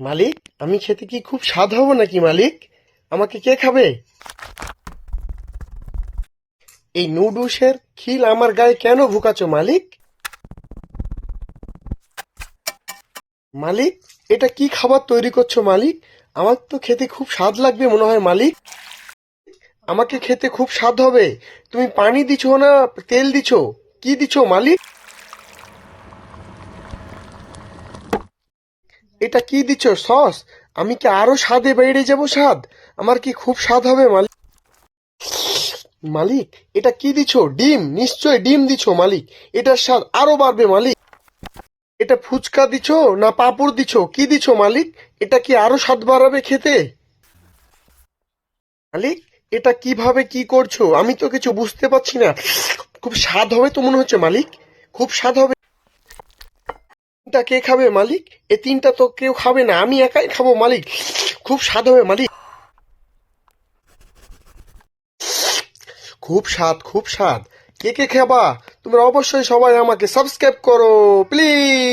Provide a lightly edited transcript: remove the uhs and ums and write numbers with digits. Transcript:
মালিক, আমি খেতে কি খুব স্বাদ হব নাকি মালিক? আমাকে কে খাবে? এই নুডলসের খিল আমার গায়ে কেন ঢুকাচ্ছ মালিক? মালিক, এটা কি খাবার তৈরি করছো মালিক? আমার তো খেতে খুব স্বাদ লাগবে মনে হয় মালিক। আমাকে খেতে খুব স্বাদ হবে। তুমি পানি দিছো না তেল দিছো? কি দিছো মালিক? এটা কি দিছো সস? আমি কি আরো স্বাদে বেড়ে যাব স্বাদ? আমার কি খুব স্বাদ হবে মালিক? মালিক, এটা কি দিছো? ডিম, নিশ্চয় ডিম দিছো মালিক। এটার স্বাদ আরো বাড়বে মালিক। এটা ফুচকা দিছো না পাঁপড় দিছো? কি দিছো মালিক? এটা কি আরো স্বাদ বাড়াবে খেতে? মালিক, এটা কিভাবে কি করছো? আমি তো কিছু বুঝতে পারছি না। খুব স্বাদ হবে তো মনে হচ্ছে মালিক। খুব স্বাদ হবে। এটা কে খাবে মালিক? এ তিনটা তো কেউ খাবে না, আমি একাই খাবো মালিক। খুব স্বাদ হবে মালিক। খুব স্বাদ, খুব স্বাদ। কে কে খাবা? তোমরা অবশ্যই সবাই আমাকে সাবস্ক্রাইব করো প্লিজ।